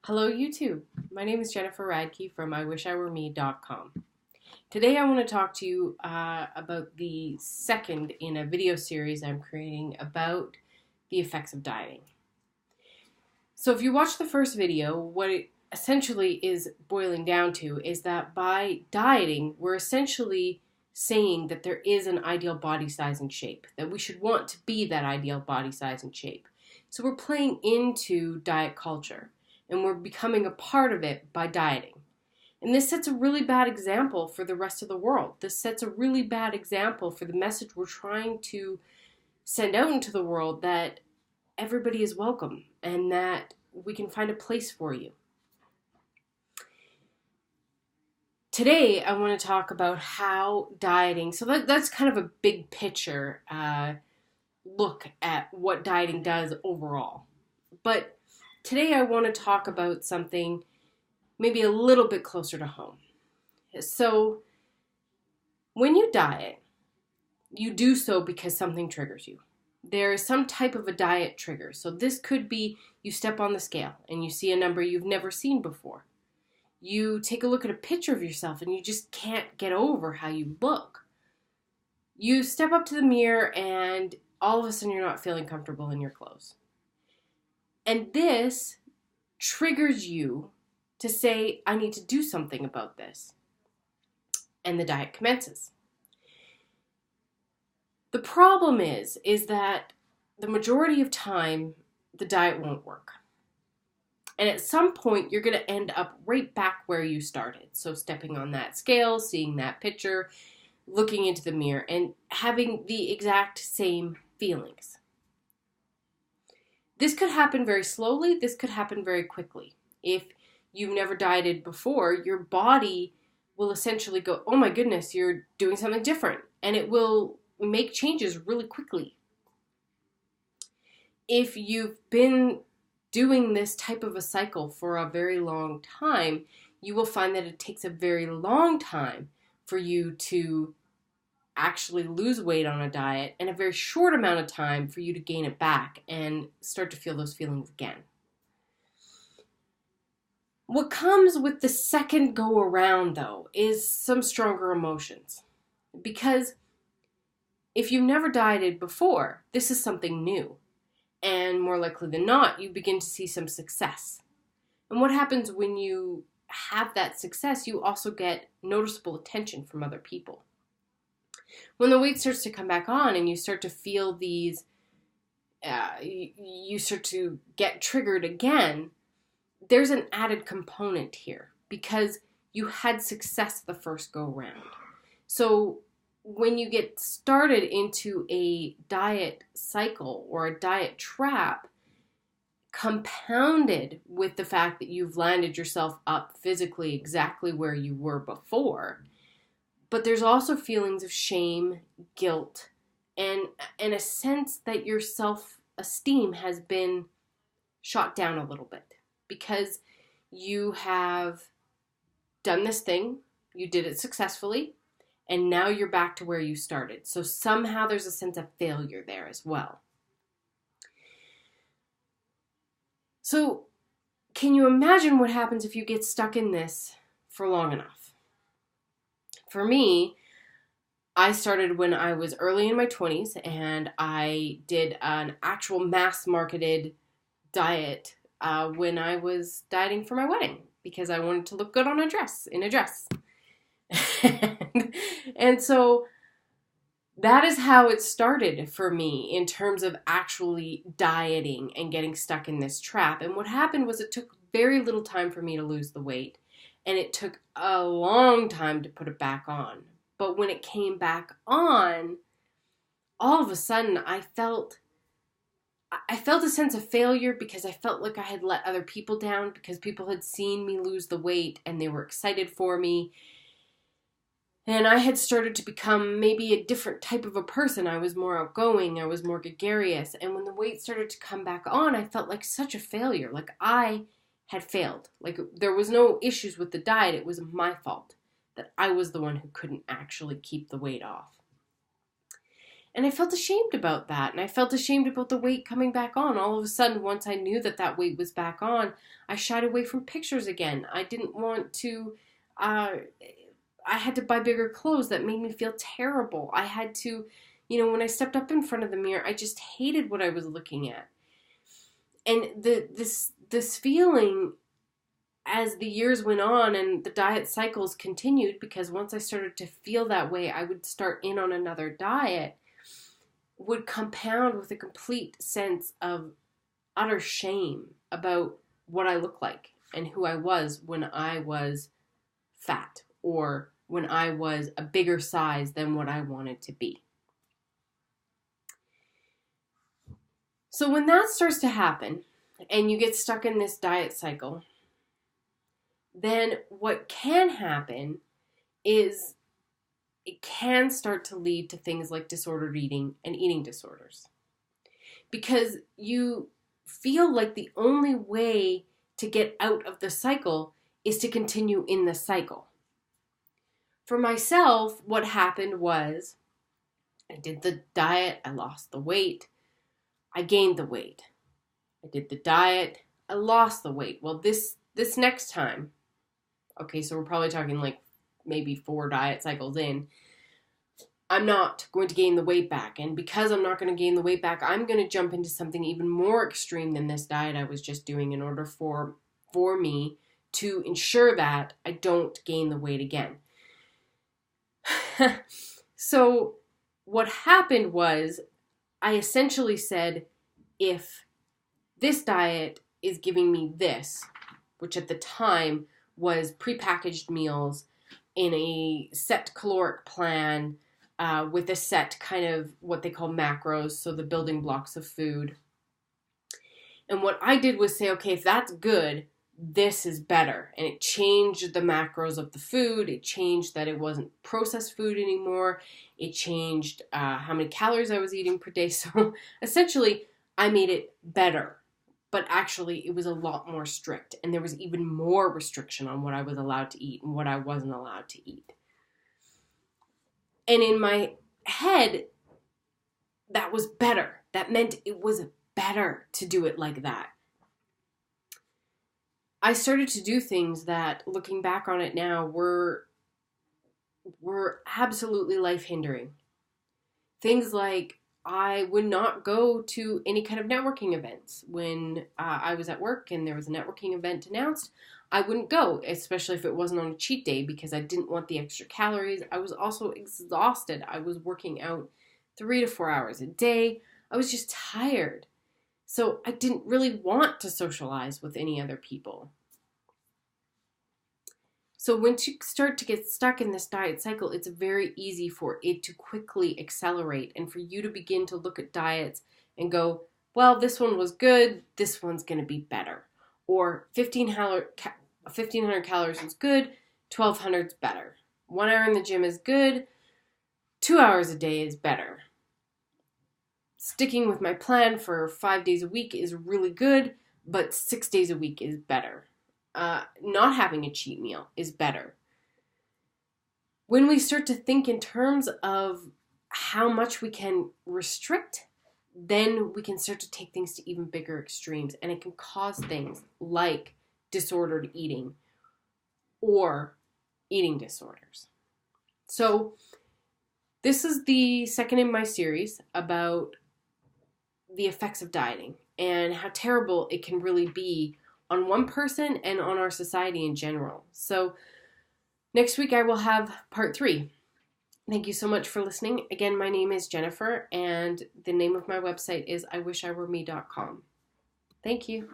Hello YouTube. My name is Jennifer Radke from iwishiwereme.com. Today I want to talk to you about the second in a video series I'm creating about the effects of dieting. So if you watch the first video, what it essentially is boiling down to is that by dieting, we're essentially saying that there is an ideal body size and shape, that we should want to be that ideal body size and shape. So we're playing into diet culture, and we're becoming a part of it by dieting. And this sets a really bad example for the rest of the world. This sets a really bad example for the message we're trying to send out into the world, that everybody is welcome and that we can find a place for you. Today, I want to talk about how dieting, so that's kind of a big picture look at what dieting does overall. But today I want to talk about something maybe a little bit closer to home. So when you diet, you do so because something triggers you. There is some type of a diet trigger. So this could be you step on the scale and you see a number you've never seen before. You take a look at a picture of yourself and you just can't get over how you look. You step up to the mirror and all of a sudden you're not feeling comfortable in your clothes. And this triggers you to say, I need to do something about this. And the diet commences. The problem is that the majority of time, the diet won't work. And at some point, you're going to end up right back where you started. So stepping on that scale, seeing that picture, looking into the mirror, and having the exact same feelings. This could happen very slowly. This could happen very quickly. If you've never dieted before, your body will essentially go, oh my goodness, you're doing something different. And it will make changes really quickly. If you've been doing this type of a cycle for a very long time, you will find that it takes a very long time for you to actually lose weight on a diet, and a very short amount of time for you to gain it back and start to feel those feelings again. What comes with the second go around, though, is some stronger emotions. Because if you've never dieted before, this is something new. And more likely than not, you begin to see some success. And what happens when you have that success, you also get noticeable attention from other people. When the weight starts to come back on and you start to feel these, you start to get triggered again, there's an added component here because you had success the first go round. So when you get started into a diet cycle or a diet trap, compounded with the fact that you've landed yourself up physically exactly where you were before, but there's also feelings of shame, guilt, and a sense that your self-esteem has been shot down a little bit because you have done this thing, you did it successfully, and now you're back to where you started. So somehow there's a sense of failure there as well. So can you imagine what happens if you get stuck in this for long enough? For me, I started when I was early in my 20s, and I did an actual mass-marketed diet when I was dieting for my wedding because I wanted to look good on in a dress. And so that is how it started for me in terms of actually dieting and getting stuck in this trap. And what happened was it took very little time for me to lose the weight, and it took a long time to put it back on. But when it came back on, all of a sudden I felt a sense of failure because I felt like I had let other people down because people had seen me lose the weight and they were excited for me. And I had started to become maybe a different type of a person. I was more outgoing. I was more gregarious. And when the weight started to come back on, I felt like such a failure. Like I had failed. Like there was no issues with the diet. It was my fault that I was the one who couldn't actually keep the weight off. And I felt ashamed about that. And I felt ashamed about the weight coming back on. All of a sudden, once I knew that that weight was back on, I shied away from pictures again. I didn't want to, I had to buy bigger clothes that made me feel terrible. I had to, when I stepped up in front of the mirror, I just hated what I was looking at. And this feeling, as the years went on and the diet cycles continued, because once I started to feel that way, I would start in on another diet, would compound with a complete sense of utter shame about what I look like and who I was when I was fat or when I was a bigger size than what I wanted to be. So when that starts to happen and you get stuck in this diet cycle, then what can happen is it can start to lead to things like disordered eating and eating disorders. Because you feel like the only way to get out of the cycle is to continue in the cycle. For myself, what happened was I did the diet, I lost the weight, I gained the weight. I did the diet, I lost the weight. Well, this next time, okay, so we're probably talking like maybe 4 diet cycles in, I'm not going to gain the weight back. And because I'm not going to gain the weight back, I'm going to jump into something even more extreme than this diet I was just doing in order for me to ensure that I don't gain the weight again. So what happened was I essentially said, if this diet is giving me this, which at the time was prepackaged meals in a set caloric plan with a set kind of what they call macros, so the building blocks of food. And what I did was say, okay, if that's good, this is better. And it changed the macros of the food. It changed that it wasn't processed food anymore. It changed how many calories I was eating per day. So essentially, I made it better. But actually, it was a lot more strict. And there was even more restriction on what I was allowed to eat and what I wasn't allowed to eat. And in my head, that was better. That meant it was better to do it like that. I started to do things that, looking back on it now, were absolutely life-hindering. Things like I would not go to any kind of networking events. When I was at work and there was a networking event announced, I wouldn't go, especially if it wasn't on a cheat day, because I didn't want the extra calories. I was also exhausted. I was working out 3 to 4 hours a day. I was just tired. So I didn't really want to socialize with any other people. So once you start to get stuck in this diet cycle, it's very easy for it to quickly accelerate and for you to begin to look at diets and go, well, this one was good, this one's going to be better. Or 1,500 calories is good, 1,200 is better. 1 hour in the gym is good, 2 hours a day is better. Sticking with my plan for 5 days a week is really good, but 6 days a week is better. Not having a cheat meal is better. When we start to think in terms of how much we can restrict, then we can start to take things to even bigger extremes, and it can cause things like disordered eating or eating disorders. So this is the second in my series about the effects of dieting and how terrible it can really be on one person and on our society in general. So next week I will have part 3. Thank you so much for listening. Again, my name is Jennifer, and the name of my website is iwishiwereme.com. Thank you.